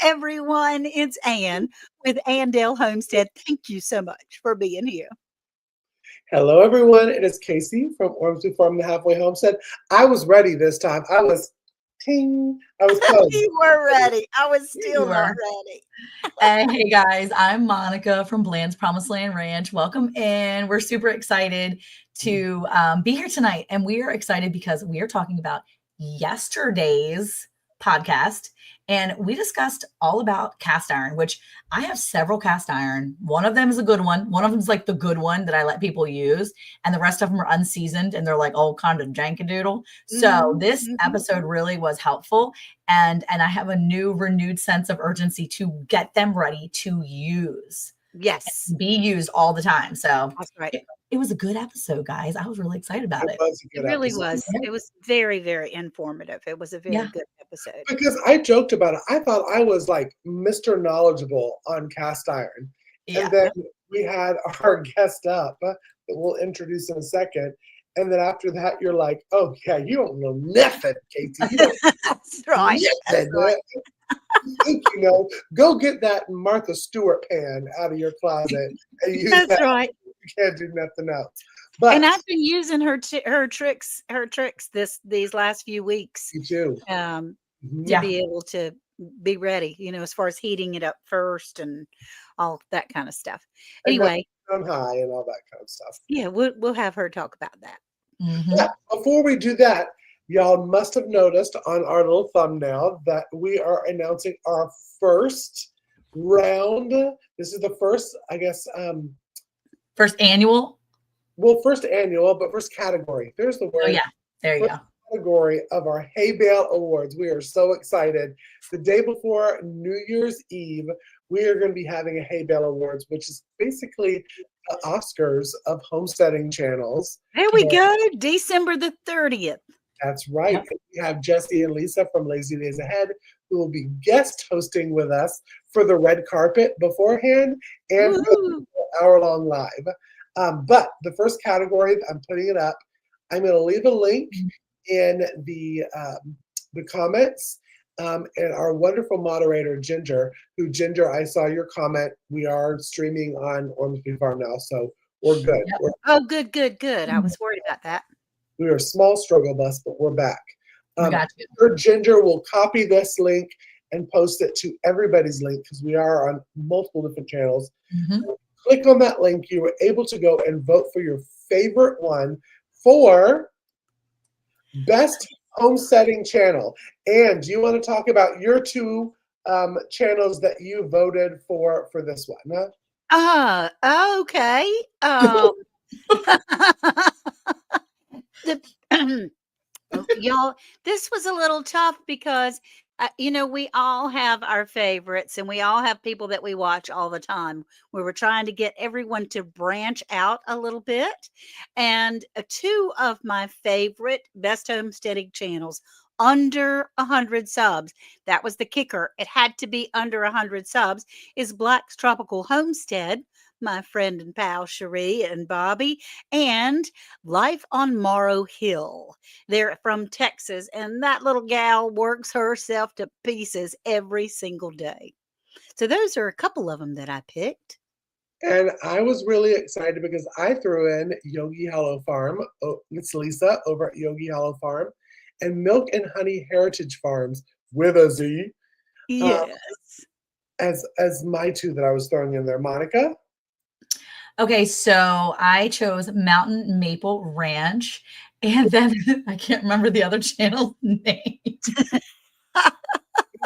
everyone. It's Ann with Andale Homestead. Thank you so much for being here. Hello, everyone. It is Kacy from Ormsby Farm, the Halfway Homestead. I was ready this time. I was close. You were ready. I was still You not were. ready. Hey guys, I'm Monica from Bland's Promised Land Ranch. Welcome in. We're super excited to be here tonight. And we are excited because we are talking about yesterday's podcast. And we discussed all about cast iron, which I have several cast iron. One of them is a good one. One of them is like the good one that I let people use. And the rest of them are unseasoned and they're like all kind of jankadoodle. So this episode really was helpful. And I have a new renewed sense of urgency to get them ready to use. Yes. Be used all the time. So that's right. It was a good episode, guys. I was really excited about it. It really was. It was very, very informative. It was a very good episode. Because I joked about it. I thought I was like Mr. Knowledgeable on cast iron. Yeah. And then we had our guest up that we'll introduce in a second. And then after that, you're like, oh, yeah, you don't know nothing, Kacy. You don't That's right. That's right. Go get that Martha Stewart pan out of your closet. And use That's that. right. You can't do nothing else. But and I've been using her tricks these last few weeks. Me too. To be able to be ready, as far as heating it up first and all that kind of stuff. Anyway, on high and all that kind of stuff. Yeah, we'll have her talk about that. Yeah, before we do that, y'all must have noticed on our little thumbnail that we are announcing our first round. This is the first, I guess, first annual. Well, first annual, but first category. There's the word. Oh, yeah. There you go. Category of our Hay Bale Awards. We are so excited. The day before New Year's Eve, we are going to be having a Hay Bale Awards, which is basically the Oscars of homesteading channels. There we go. December the 30th. That's right. Yep. We have Jesse and Lisa from Lazy Days Ahead who will be guest hosting with us for the red carpet beforehand and hour-long live. But the first category, I'm putting it up. I'm going to leave a link in the comments. And our wonderful moderator, Ginger, I saw your comment. We are streaming on Ormsby Farm now, so we're good. Yep. Good. I was worried about that. We are a small struggle bus, but we're back. Got you. Ginger will copy this link and post it to everybody's link because we are on multiple different channels. Click on that link. You were able to go and vote for your favorite one for Best Homesteading Channel. And do you want to talk about your two channels that you voted for this one? Huh? Okay. Y'all, this was a little tough because we all have our favorites and we all have people that we watch all the time. We were trying to get everyone to branch out a little bit. And two of my favorite Best Homesteading channels, under 100 subs, that was the kicker. It had to be under 100 subs, is Black's Tropical Homestead, my friend and pal Cherie and Bobby, and Life on Morrow Hill. They're from Texas, and that little gal works herself to pieces every single day. So those are a couple of them that I picked. And I was really excited because I threw in Yogi Hollow Farm. Oh, it's Lisa over at Yogi Hollow Farm, and Milk and Honey Heritage Farms with a Z. Yes. As my two that I was throwing in there. Monica? Okay, so I chose Mountain Maple Ranch, and then I can't remember the other channel name. It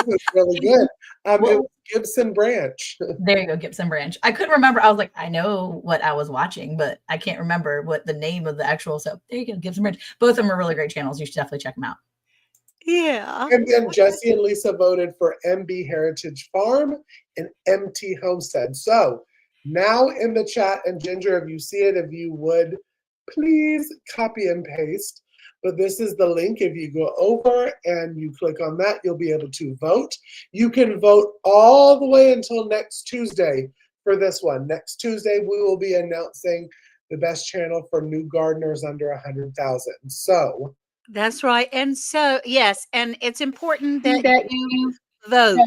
was really good. It was Gibson Branch. There you go, Gibson Branch. I couldn't remember. I was like, I know what I was watching, but I can't remember what the name of the actual. So there you go, Gibson Branch. Both of them are really great channels. You should definitely check them out. Yeah. And then Jesse and Lisa voted for MB Heritage Farm and MT Homestead. So now in the chat, and Ginger, if you see it, if you would, please copy and paste. But this is the link. If you go over and you click on that, you'll be able to vote. You can vote all the way until next Tuesday for this one. Next Tuesday, we will be announcing the best channel for new gardeners under 100,000. So that's right. And so, yes, and it's important that you vote.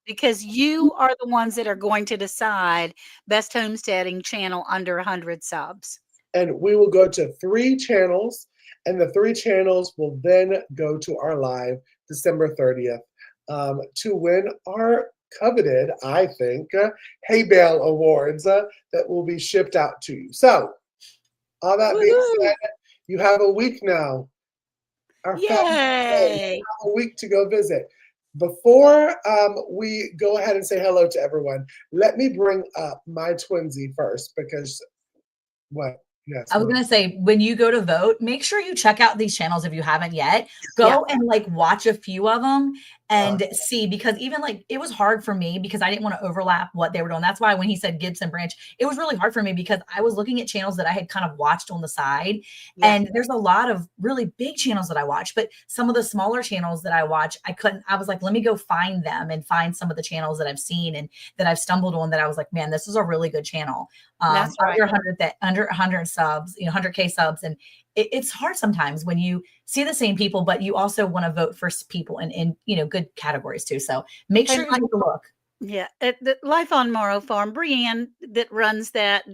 because you are the ones that are going to decide best homesteading channel under 100 subs. And we will go to 3 channels, and the 3 channels will then go to our live December 30th to win our coveted, I think, Hey Bale Awards that will be shipped out to you. So, all that being Woohoo! said, you have a week now. Our fabulous friends Yay! have a week to go visit. Before we go ahead and say hello to everyone, let me bring up my twinsy first because what? Yes, I was Mom. gonna say, when you go to vote, make sure you check out these channels if you haven't yet. Yeah. Go and like watch a few of them and see, because even like it was hard for me because I didn't want to overlap what they were doing. That's why when he said Gibson Branch, it was really hard for me because I was looking at channels that I had kind of watched on the side. Yeah. And there's a lot of really big channels that I watch, but some of the smaller channels that I watch, I was like, let me go find them and find some of the channels that I've seen and that I've stumbled on that I was like, man, this is a really good channel. That's right. Under 100 subs, 100K subs. And it's hard sometimes when you see the same people, but you also want to vote for people in good categories too. So make sure And you take a look. Yeah, at the Life on Morrow Farm, Brienne that runs that,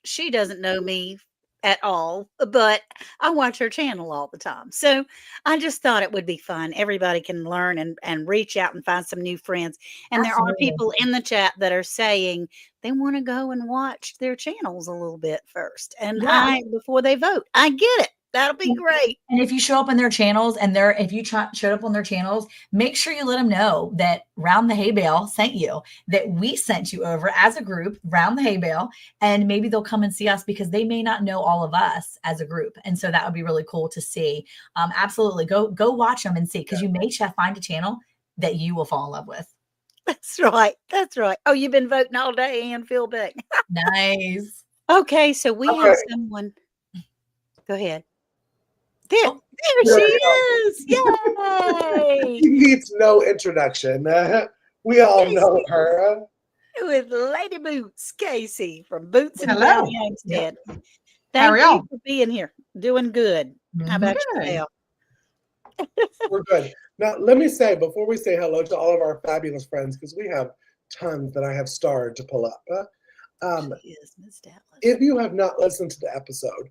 she doesn't know me at all, but I watch her channel all the time. So I just thought it would be fun. Everybody can learn and reach out and find some new friends. And there are Absolutely. people in the chat that are saying they want to go and watch their channels a little bit first, and Yeah. before they vote. I get it. That'll be great. And if you show up in their channels and if you showed up on their channels, make sure you let them know that Round the Hay Bale sent you, that we sent you over as a group, Round the Hay Bale, and maybe they'll come and see us because they may not know all of us as a group. And so that would be really cool to see. Absolutely. Go watch them and see, because you may find a channel that you will fall in love with. That's right. That's right. Oh, you've been voting all day, Ann Philbeck. Nice. Okay, so we have someone. Go ahead. There she is. Yay! She needs no introduction. We all know her. With Lady Boots, Kacy from Boots and Hello. Valley Homestead. How Thank are you y'all? for being here. Doing good. How about Good. yourself? We're good. Now, let me say, before we say hello to all of our fabulous friends, because we have tons that I have starred to pull up. Yes, Miss Dallas. If you have not listened to the episode,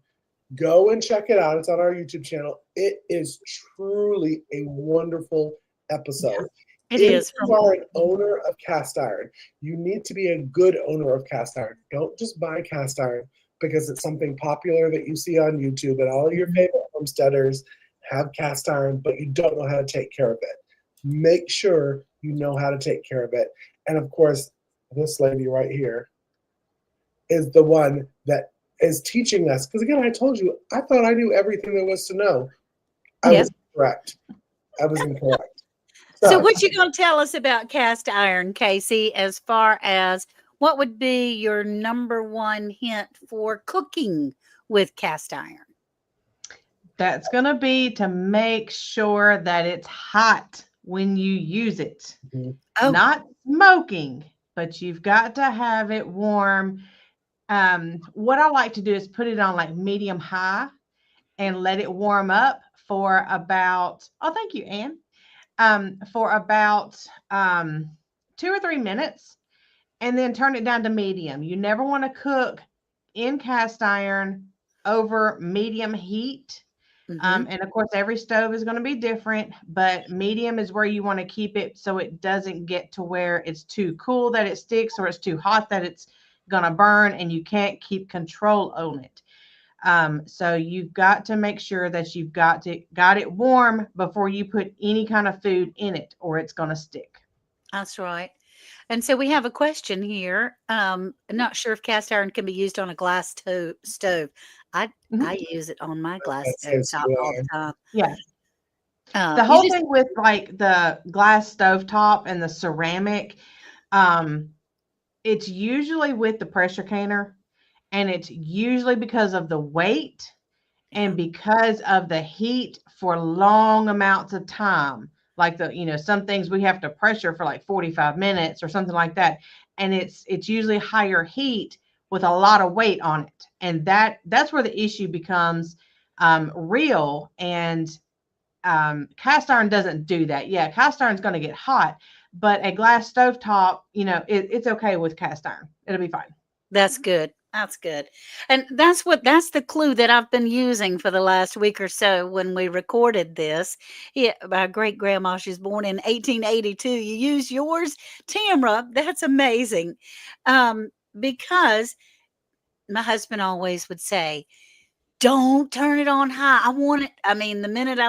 go and check it out. It's on our YouTube channel. It is truly a wonderful episode. It if is. you are an owner of cast iron, you need to be a good owner of cast iron. Don't just buy cast iron because it's something popular that you see on YouTube, and all of your favorite homesteaders have cast iron, but you don't know how to take care of it. Make sure you know how to take care of it. And of course, this lady right here is the one that is teaching us. Because again, I told you, I thought I knew everything there was to know. I was correct. I was incorrect. So what you going to tell us about cast iron, Kacy, as far as what would be your number one hint for cooking with cast iron? That's going to be to make sure that it's hot when you use it. Mhm. Oh. Not smoking, but you've got to have it warm. What I like to do is put it on like medium high and let it warm up for about, oh, thank you, Ann. For about 2 or 3 minutes, and then turn it down to medium. You never want to cook in cast iron over medium heat. And of course, every stove is going to be different, but medium is where you want to keep it so it doesn't get to where it's too cool that it sticks, or it's too hot that it's going to burn and you can't keep control on it. So you've got to make sure that you've got it warm before you put any kind of food in it, or it's going to stick. That's right. And so we have a question here. I'm not sure if cast iron can be used on a glass stove. I use it on my glass stove top all the time. Yeah. The whole thing with like the glass stovetop and the ceramic, it's usually with the pressure canner, and it's usually because of the weight and because of the heat for long amounts of time. Like some things we have to pressure for like 45 minutes or something like that. And it's usually higher heat with a lot of weight on it. And that's where the issue becomes real. And cast iron doesn't do that. Yeah, cast iron is going to get hot, But a glass stovetop, it's okay with cast iron. It'll be fine. That's good. That's good. And that's the clue that I've been using for the last week or so when we recorded this. Yeah, my great grandma, she's born in 1882. You use yours, Tamra. That's amazing. Because my husband always would say, don't turn it on high. I want it. I mean, the minute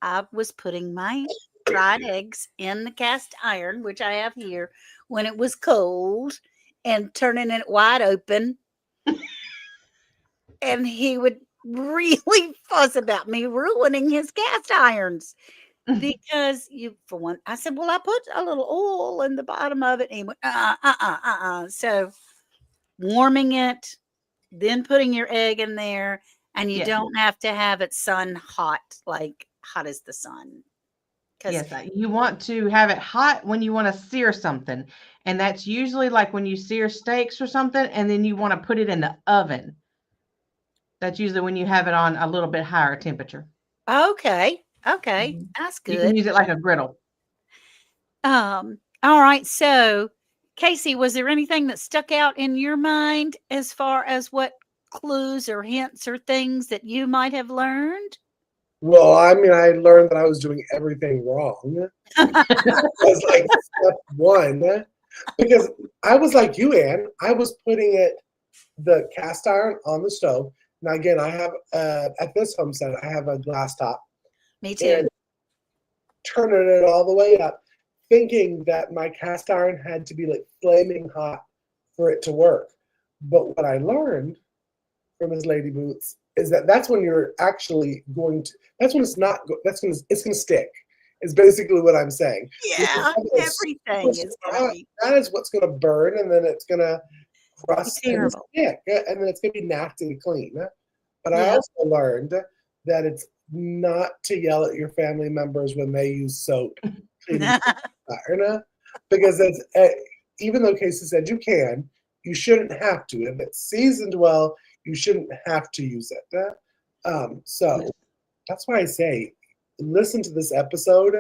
I was putting my fried eggs in the cast iron, which I have here, when it was cold, and turning it wide open, and he would really fuss about me ruining his cast irons because for one, I said, well, I put a little oil in the bottom of it. And he went, So warming it, then putting your egg in there, and you Yes. don't have to have it sun hot, like hot as the sun. Yes, you want to have it hot when you want to sear something. And that's usually like when you sear steaks or something, and then you want to put it in the oven. That's usually when you have it on a little bit higher temperature. Okay. That's You can good. use it like a griddle. All right. So, Kacy, was there anything that stuck out in your mind as far as what clues or hints or things that you might have learned? Well, I mean, I learned that I was doing everything wrong. Was like step one. Because I was like you, Ann. I was putting the cast iron on the stove. Now, again, I have, at this homestead, I have a glass top. Me too. And turning it all the way up, thinking that my cast iron had to be like flaming hot for it to work. But what I learned from his lady boots is that that's when you're actually going to, that's when it's not, it's going to stick, is basically what I'm saying. Yeah, everything is going to be that is what's going to burn, and then it's going to crust and terrible. stick, and then it's going to be nasty to clean. But I Yeah. also learned that it's not to yell at your family members when they use soap cleaning iron, because it's, even though Kacy said you shouldn't have to. If it's seasoned well, you shouldn't have to use it. So that's why I say, listen to this episode,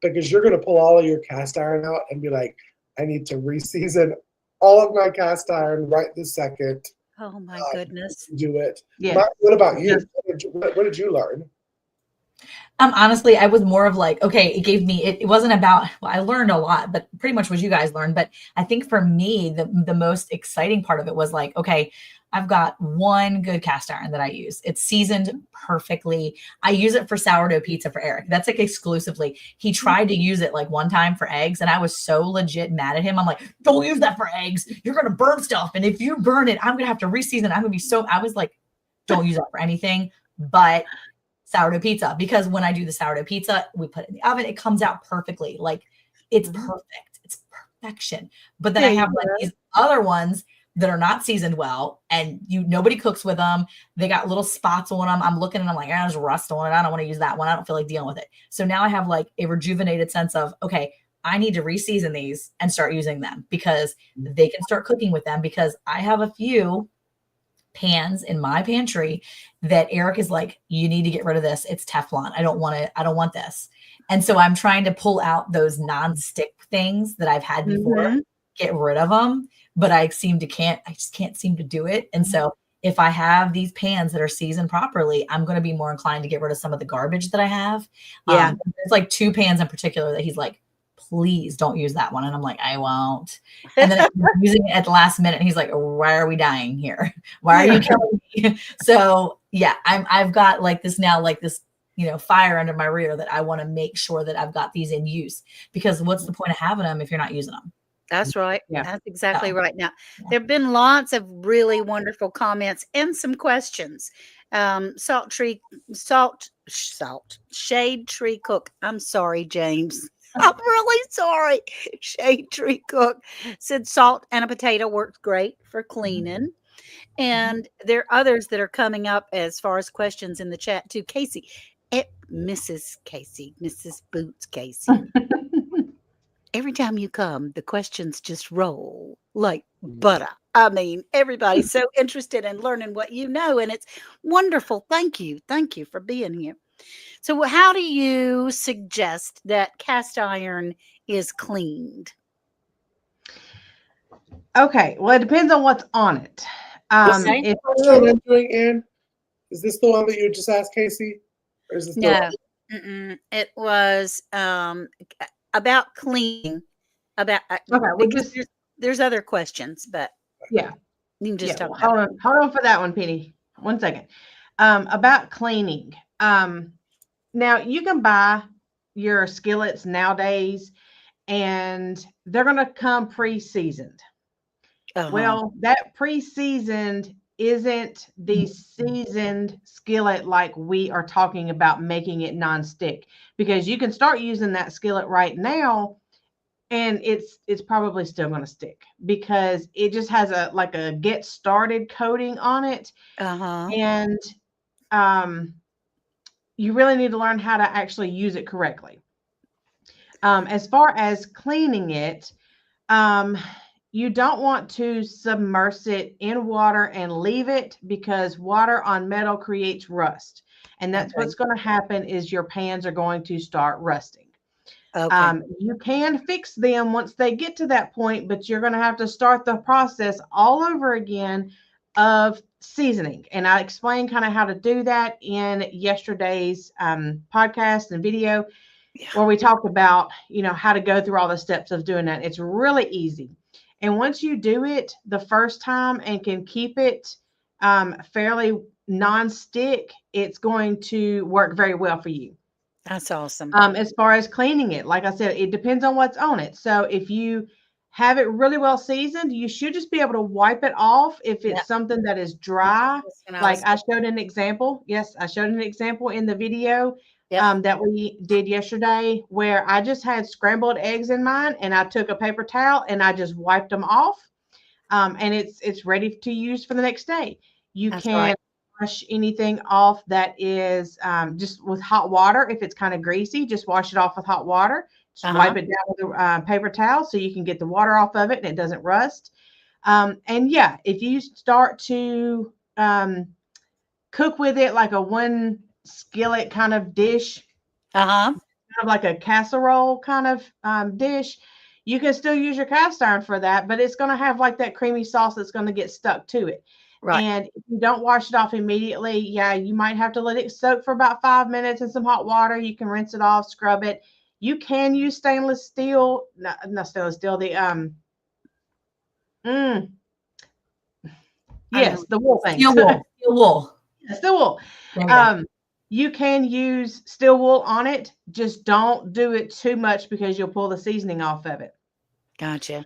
because you're going to pull all of your cast iron out and be like, I need to re-season all of my cast iron right this second. Oh my goodness. Do it. Yes. Mark, what about you? What did you learn? Honestly, I was more of like, okay, it wasn't about, well, I learned a lot, but pretty much what you guys learned. But I think for me, the most exciting part of it was like, okay, I've got one good cast iron that I use. It's seasoned perfectly. I use it for sourdough pizza for Eric. That's like exclusively. He tried to use it like one time for eggs, and I was so legit mad at him. I'm like, don't use that for eggs. You're going to burn stuff. And if you burn it, I'm going to have to reseason. I'm going to be I was like, don't use that for anything but sourdough pizza, because when I do the sourdough pizza, we put it in the oven, it comes out perfectly. Like it's perfect. It's perfection. But then I have like these other ones that are not seasoned well, and nobody cooks with them. They got little spots on them. I'm looking and I'm like, there's rust on it. I don't want to use that one. I don't feel like dealing with it. So now I have like a rejuvenated sense of, okay, I need to reseason these and start using them, because they can start cooking with them, because I have a few pans in my pantry that Eric is like, you need to get rid of this. It's Teflon. I don't want it. I don't want this. And so I'm trying to pull out those non-stick things that I've had before, get rid of them, but I just can't seem to do it. And so if I have these pans that are seasoned properly, I'm going to be more inclined to get rid of some of the garbage that I have. Yeah. There's like 2 pans in particular that he's like, please don't use that one. And I'm like, I won't. And then I'm using it at the last minute. And he's like, why are we dying here? Why are you killing me? So yeah, I've got like this now, like this, fire under my rear that I want to make sure that I've got these in use, because what's the point of having them if you're not using them? That's right. Yeah. That's exactly right. Now, there have been lots of really wonderful comments and some questions. Shade Tree Cook. I'm sorry, James. I'm really sorry. Shade Tree Cook said salt and a potato works great for cleaning. And there are others that are coming up as far as questions in the chat too. Kacy, Mrs. Boots Kacy. Every time you come, the questions just roll like butter. I mean, everybody's so interested in learning what you know, and it's wonderful. Thank you. Thank you for being here. So how do you suggest that cast iron is cleaned? Okay, well, it depends on what's on it. Okay. If Question I'm doing, Ann, is this the one that you just asked, Kacy? Or is this the No. It was about cleaning. About okay, well, because just there's other questions, but yeah, you can just yeah. talk Well, about hold on for that one, Penny. 1 second. About cleaning. Now you can buy your skillets nowadays, and they're going to come pre-seasoned. it. Uh-huh. Well, that pre-seasoned isn't the seasoned skillet like we are talking about making it non-stick, because you can start using that skillet right now and it's probably still going to stick because it just has a like a get started coating on it. Uh-huh. And um, you really need to learn how to actually use it correctly. As far as cleaning it, um, you don't want to submerge it in water and leave it, because water on metal creates rust. And that's Okay. what's going to happen is your pans are going to start rusting. Okay. You can fix them once they get to that point, but you're going to have to start the process all over again of seasoning. And I explained kind of how to do that in yesterday's podcast and video, Yeah. where we talked about, how to go through all the steps of doing that. It's really easy. And once you do it the first time and can keep it fairly non-stick, it's going to work very well for you. That's awesome. As far as cleaning it, like I said, it depends on what's on it. So if you have it really well seasoned, you should just be able to wipe it off if Yeah. it's something that is dry. That's when I Like was- I showed an example. Yes, I showed an example in the video Yep. that we did yesterday, where I just had scrambled eggs in mine and I took a paper towel and I just wiped them off. And it's ready to use for the next day. You That's can right. wash anything off that is just with hot water. If it's kind of greasy, just wash it off with hot water. Just Uh-huh. wipe it down with a paper towel so you can get the water off of it and it doesn't rust. And yeah, if you start to cook with it like a one skillet kind of dish, Uh-huh. kind of like a casserole kind of dish, you can still use your cast iron for that, but it's going to have like that creamy sauce that's going to get stuck to it. Right. And if you don't wash it off immediately, yeah, you might have to let it soak for about 5 minutes in some hot water. You can rinse it off, scrub it. You can use stainless steel, not stainless steel, the yes, the wool thing. Steel wool. Steel wool. Steel wool. There we go. You can use steel wool on it. Just don't do it too much because you'll pull the seasoning off of it. Gotcha.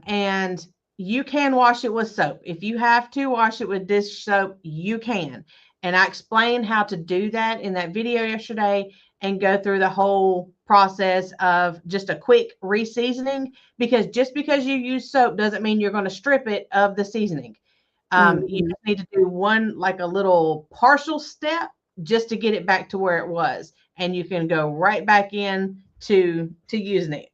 And you can wash it with soap. If you have to wash it with dish soap, you can. And I explained how to do that in that video yesterday and go through the whole process of just a quick re-seasoning, because just because you use soap doesn't mean you're going to strip it of the seasoning. You just need to do one, like a little partial step just to get it back to where it was. And you can go right back in to using it.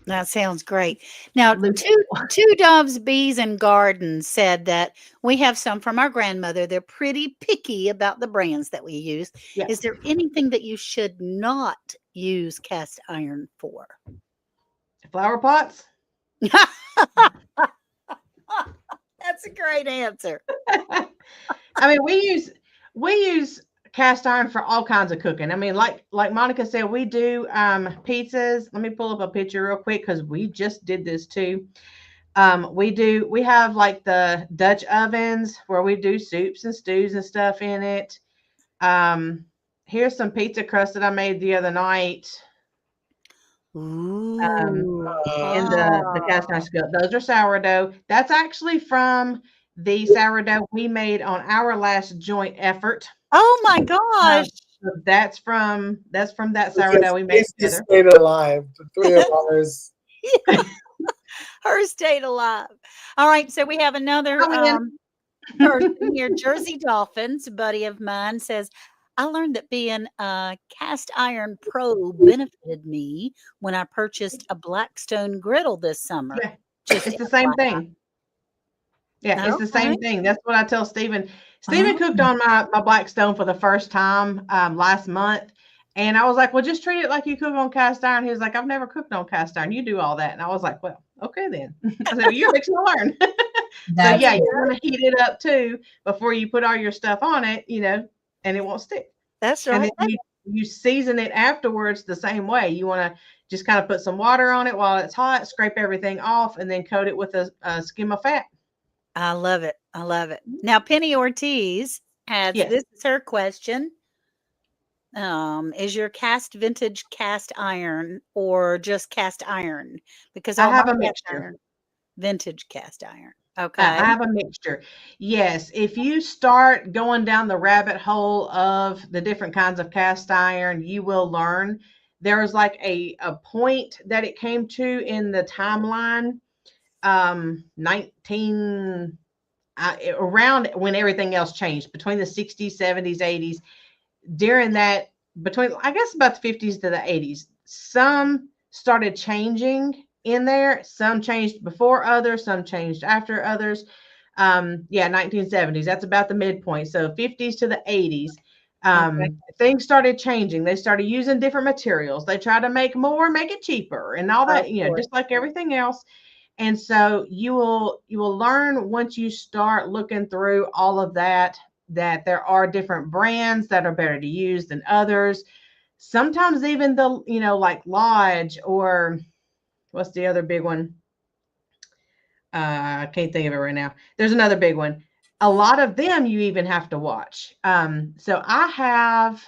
That sounds great. Now, Loose. two Doves, Bees, and Gardens said that we have some from our grandmother. They're pretty picky about the brands that we use. Yeah. Is there anything that you should not use cast iron for? Flower pots. That's a great answer. I mean, we use cast iron for all kinds of cooking. I mean, like Monica said, we do pizzas. Let me pull up a picture real quick because we just did this too. We have like the Dutch ovens where we do soups and stews and stuff in it. Here's some pizza crust that I made the other night. Ooh. In the cast iron skillet. Those are sourdough. That's actually from the sourdough we made on our last joint effort. Oh my gosh. So that's from that sourdough we made Kacy together. stayed alive. The three of ours. Her stayed alive. All right, so we have another Come in. person here. Jersey Dolphins, a buddy of mine, says, I learned that being a cast iron pro benefited me when I purchased a Blackstone griddle this summer. Yeah, Just it's the same FYI. thing. Yeah, it's the same Okay. thing. That's what I tell Stephen. Stephen Oh. cooked on my Blackstone for the first time last month, And I was like, well, just treat it like you cook on cast iron. He was like, I've never cooked on cast iron. You do all that. And I was like, well, okay then. I said, well, you're fixing to learn. So That's yeah, you want to heat it up too before you put all your stuff on it, and it won't stick. That's And right. then you season it afterwards the same way. You want to just kind of put some water on it while it's hot, scrape everything off, and then coat it with a skim of fat. I love it. I love it. Now, Penny Ortiz has Yes. this is her question. Is your vintage cast iron or just cast iron? Because I all my have a cast mixture. iron, vintage cast iron. Okay. I have a mixture. Yes, if you start going down the rabbit hole of the different kinds of cast iron, you will learn. There's like a point that it came to in the timeline, 19 around when everything else changed between the 60s, 70s, 80s. During that, between I guess about the 50s to the 80s, some started changing in there. Some changed before others, some changed after others. 1970s, that's about the midpoint. So 50s to the 80s, Okay. things started changing. They started using different materials. They tried to make more, make it cheaper, and all Of that, course. just like everything else. And so you will learn once you start looking through all of that there are different brands that are better to use than others. Sometimes even the like Lodge, or what's the other big one? I can't think of it right now. There's another big one. A lot of them you even have to watch. So I have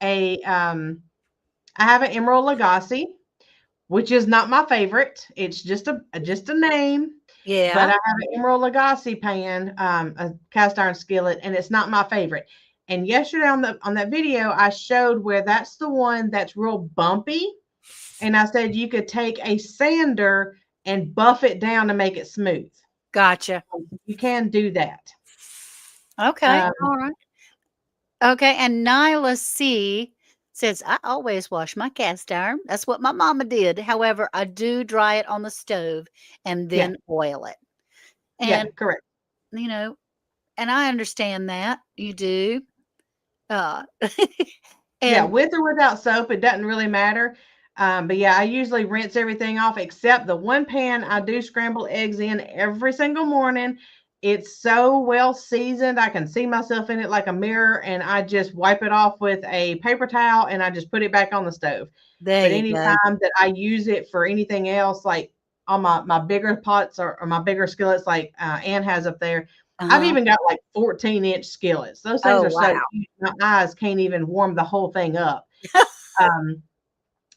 an Emerald Lagasse, which is not my favorite. It's just a name. But Yeah. I have an Emerald Lagasse pan, a cast iron skillet, and it's not my favorite. And yesterday on that video, I showed where that's the one that's real bumpy. And I said you could take a sander and buff it down to make it smooth. Gotcha. You can do that. Okay. All right. Okay. And Nyla C says, I always wash my cast iron. That's what my mama did. However, I do dry it on the stove and Yeah. then oil it. Yeah, And, correct. And I understand that you do. Uh, Yeah, and with or without soap, it doesn't really matter. But yeah, I usually rinse everything off except the one pan I do scramble eggs in every single morning. It's so well seasoned. I can see myself in it like a mirror, and I just wipe it off with a paper towel and I just put it back on the stove. there But you go. anytime that I use it for anything else, like on my bigger pots or my bigger skillets, like Ann has up there, I've Uh-huh. even got like 14-inch skillets. Those things Oh, are so wow. huge, my eyes can't even warm the whole thing up.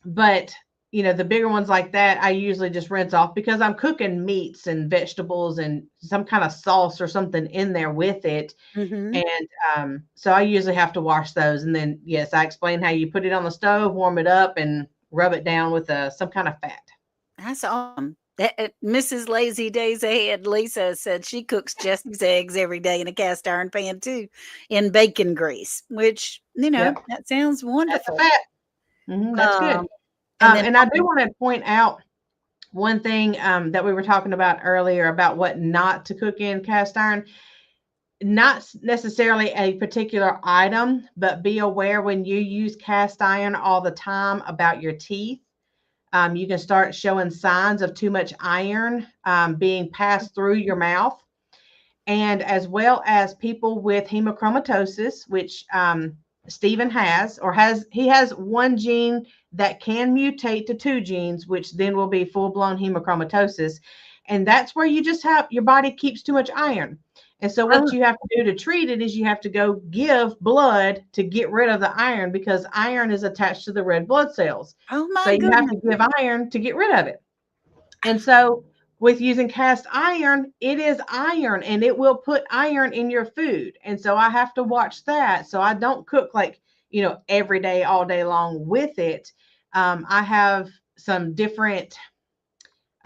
But the bigger ones like that, I usually just rinse off because I'm cooking meats and vegetables and some kind of sauce or something in there with it. Mm-hmm. And so I usually have to wash those. And then, yes, I explain how you put it on the stove, warm it up, and rub it down with some kind of fat. That's awesome. Mrs. Lazy Days Ahead, Lisa, said she cooks Jesse's eggs every day in a cast iron pan too, in bacon grease, which, Yep. that sounds That's the wonderful. fat. That's good. And I do want to point out one thing that we were talking about earlier about what not to cook in cast iron. Not necessarily a particular item, but be aware when you use cast iron all the time about your teeth. You can start showing signs of too much iron being passed through your mouth. And as well as people with hemochromatosis, which Stephen he has one gene that can mutate to two genes, which then will be full-blown hemochromatosis. And that's where you just have your body keeps too much iron. And so what you have to do to treat it is you have to go give blood to get rid of the iron because iron is attached to the red blood cells. Oh my So you have goodness. to give iron to get rid of it. And so with using cast iron, it is iron and it will put iron in your food. And so I have to watch that. So I don't cook every day, all day long with it. I have some different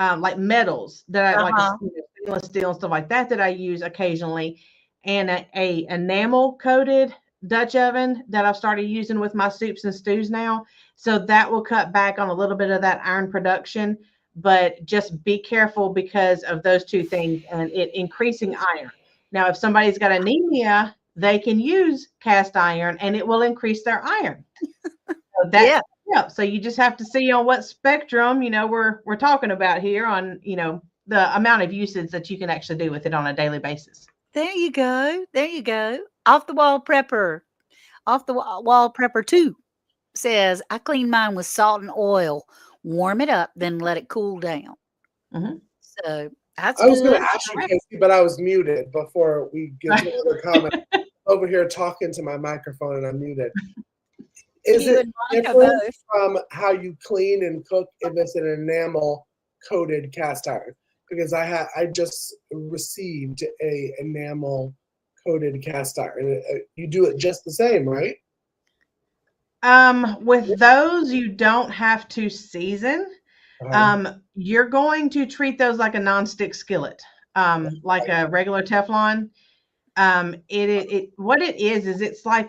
like metals that I like stainless steel and stuff like that I use occasionally. And a enamel coated Dutch oven that I've started using with my soups and stews now. So that will cut back on a little bit of that iron production. But just be careful because of those two things and it increasing iron. Now, if somebody's got anemia, they can use cast iron and it will increase their iron. So yeah. So you just have to see on what spectrum, we're talking about here on, the amount of usage that you can actually do with it on a daily basis. There you go. There you go. Off the wall prepper. Off the wall prepper 2 says, I clean mine with salt and oil, warm it up, then let it cool down. Mhm. So that's I was going good. to ask you, Kacy, but I was muted before we get to another comment. Over here talking to my microphone and I'm muted. Is You it and Monica different both. from how you clean and cook if it's an enamel coated cast iron? Because I just received a enamel coated cast iron. You do it just the same, right? With those, you don't have to season. You're going to treat those like a nonstick skillet, like a regular Teflon. What it is it's like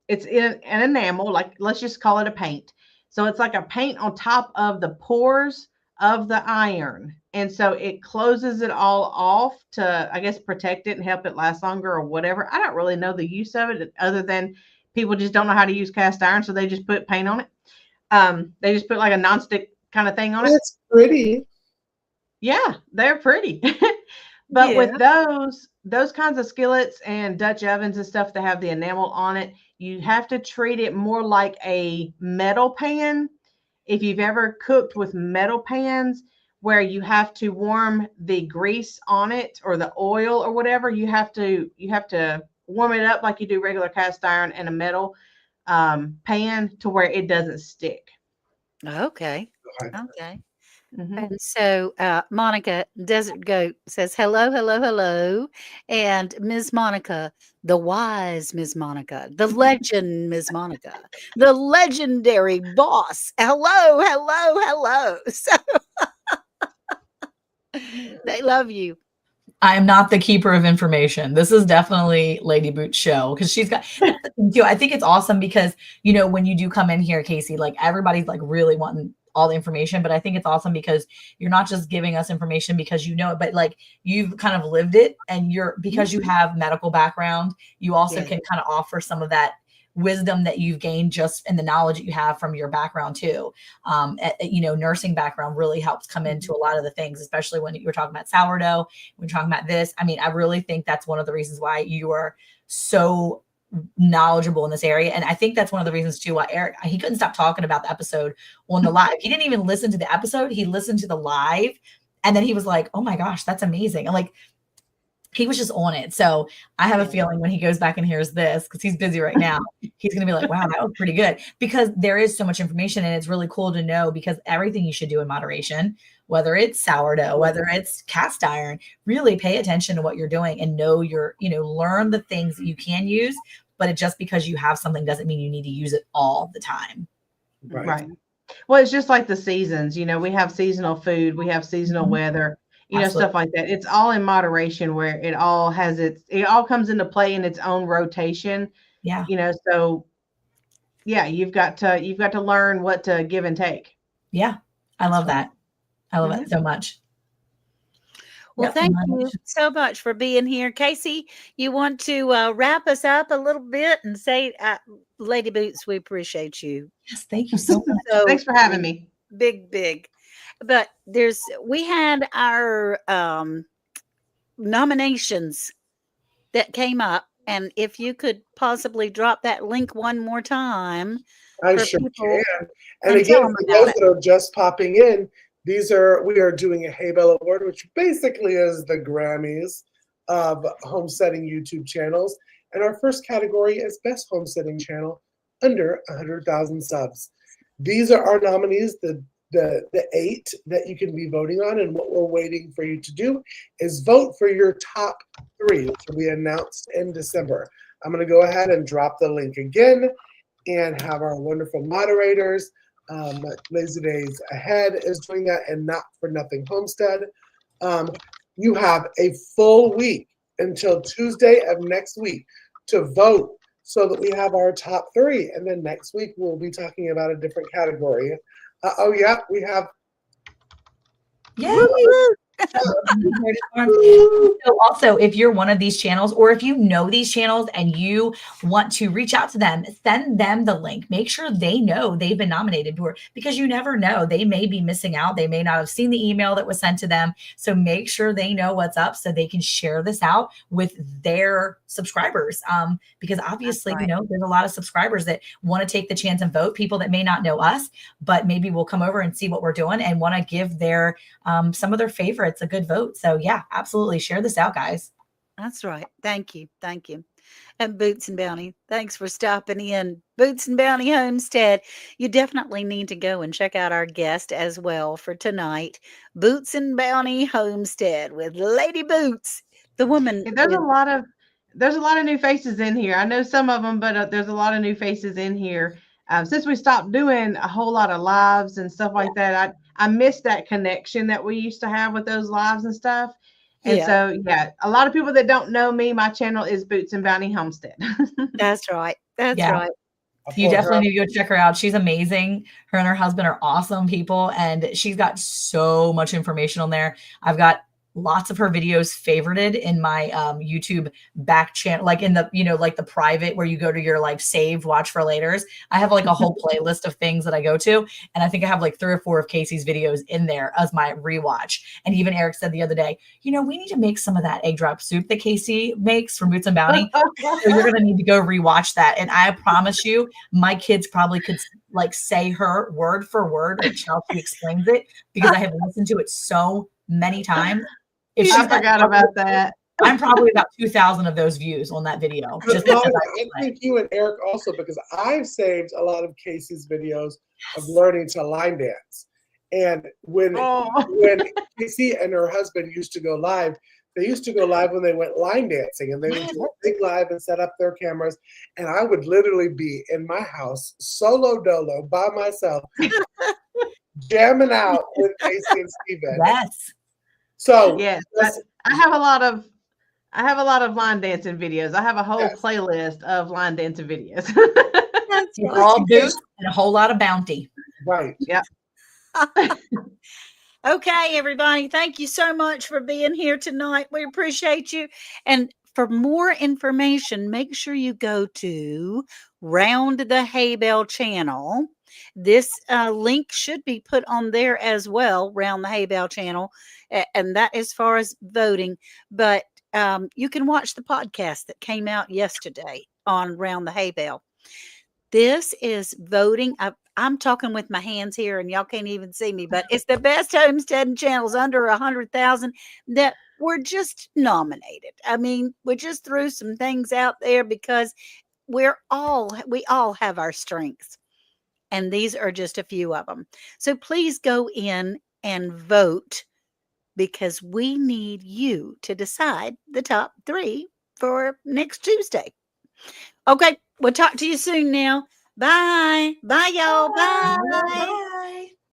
it's in an enamel, like let's just call it a paint. So it's like a paint on top of the pores of the iron, and so it closes it all off to, I guess, protect it and help it last longer or whatever. I don't really know the use of it other than people just don't know how to use cast iron, so they just put paint on it. They just put like a nonstick kind of thing on it. It's pretty. Yeah, they're pretty. But Yeah. with those kinds of skillets and Dutch ovens and stuff that have the enamel on it, you have to treat it more like a metal pan. If you've ever cooked with metal pans where you have to warm the grease on it or the oil or whatever, you have to warm it up like you do regular cast iron in a metal pan to where it doesn't stick. Okay. Okay. Okay. Mhm. And so Monica Desert Goat says, hello, hello, hello. And Ms. Monica, the wise Ms. Monica, the legend Ms. Monica, the legendary boss. Hello, hello, hello. So they love you. I am not the keeper of information. This is definitely Lady Boot's show because she's got that's the thing too. I think it's awesome because when you do come in here, Kacy, like everybody's like really wanting all the information, but I think it's awesome because you're not just giving us information because you know it, but like you've kind of lived it, and because you have medical background, you also can kind of offer some of that wisdom that you've gained just in the knowledge that you have from your background too. Nursing background really helps come into a lot of the things, especially when you're talking about sourdough, when you're talking about this. I mean, I really think that's one of the reasons why you are so knowledgeable in this area. And I think that's one of the reasons too why Eric, he couldn't stop talking about the episode on the live. He didn't even listen to the episode. He listened to the live. And then he was like, oh my gosh, that's amazing. And like, he was just on it. So I have a feeling when he goes back and hears this, because he's busy right now, he's going to be like, wow, that was pretty good. Because there is so much information and it's really cool to know, because everything you should do in moderation, whether it's sourdough, whether it's cast iron, really pay attention to what you're doing and know learn the things that you can use. But just because you have something doesn't mean you need to use it all the time. Right. Well, it's just like the seasons. We have seasonal food, we have seasonal weather. Stuff like that. It's all in moderation where it all comes into play in its own rotation. Yeah. So yeah, you've got to learn what to give and take. Yeah. I love that. I love it so much. Well, thank you so much for being here. Kacy, you want to wrap us up a little bit and say, Lady Boots, we appreciate you. Yes, thank you so much. Thanks for having me. Big. But we had our nominations that came up, and if you could possibly drop that link one more time. I sure can. And again, for those that are just popping in, we are doing a Hay Bale Award, which basically is the Grammys of homesteading YouTube channels. And our first category is Best Homesteading Channel under 100,000 subs. These are our nominees, the 8 that you can be voting on. And what we're waiting for you to do is vote for your top 3, which will be announced in December. I'm going to go ahead and drop the link again and have our wonderful moderators. Lazy Days Ahead is doing that, and Not for Nothing Homestead. You have a full week until Tuesday of next week to vote so that we have our top 3. And then next week, we'll be talking about a different category. We have. Yeah. So also, if you're one of these channels, or if you know these channels and you want to reach out to them, send them the link. Make sure they know they've been nominated for, because you never know. They may be missing out. They may not have seen the email that was sent to them. So make sure they know what's up so they can share this out with their subscribers. Because obviously, right. there's a lot of subscribers that want to take the chance and vote, people that may not know us, but maybe will come over and see what we're doing and want to give their some of their favorites a good vote. So yeah, absolutely share this out, guys. That's right. Thank you. Thank you. And Boots and Bounty, thanks for stopping in. Boots and Bounty Homestead. You definitely need to go and check out our guest as well for tonight. Boots and Bounty Homestead with Lady Boots. The woman There's is, a lot of new faces in here. I know some of them, but there's a lot of new faces in here. Since we stopped doing a whole lot of lives and stuff like that, I miss that connection that we used to have with those lives and stuff. And yeah, so, yeah, a lot of people that don't know me, my channel is Boots and Bounty Homestead. that's right. That's Yeah. right. You definitely need to go check her out. She's amazing. Her and her husband are awesome people, and she's got so much information on there. I've got lots of her videos favorited in my YouTube back channel, like in the, like the private where you go to your like saved watch for laters. I have like a whole playlist of things that I go to. And I think I have like 3 or 4 of Kacy's videos in there as my rewatch. And even Eric said the other day, we need to make some of that egg drop soup that Kacy makes from Boots and Bounty. So you're going to need to go rewatch that. And I promise you, my kids probably could like say her word for word, like how she explains it, because I have listened to it so many times. If I forgot about that. I'm probably about 2,000 of those views on that video. Just Monica, I think you and Eric also, because I've saved a lot of Kacy's videos of learning to line dance. And when Kacy and her husband used to go live, they used to go live when they went line dancing, and they would do a big live and set up their cameras. And I would literally be in my house, solo dolo, by myself, jamming out with Kacy and Steven. Yes. So yes, I have a lot of line dancing videos. I have a whole playlist of line dancing videos. That's right. All Boots and a whole lot of Bounty. Right. Yep. Okay, everybody. Thank you so much for being here tonight. We appreciate you. And for more information, make sure you go to Round the Hay Bale channel. This link should be put on there as well, Round the Hay Bale channel. And that as far as voting. But you can watch the podcast that came out yesterday on Round the Hay Bale. This is voting. I'm talking with my hands here and y'all can't even see me, but it's the best homesteading channels under 100,000 that were just nominated. I mean, we just threw some things out there because we all have our strengths, and these are just a few of them. So please go in and vote, because we need you to decide the top 3 for next Tuesday. Okay, we'll talk to you soon now. Bye. Bye, y'all. Bye.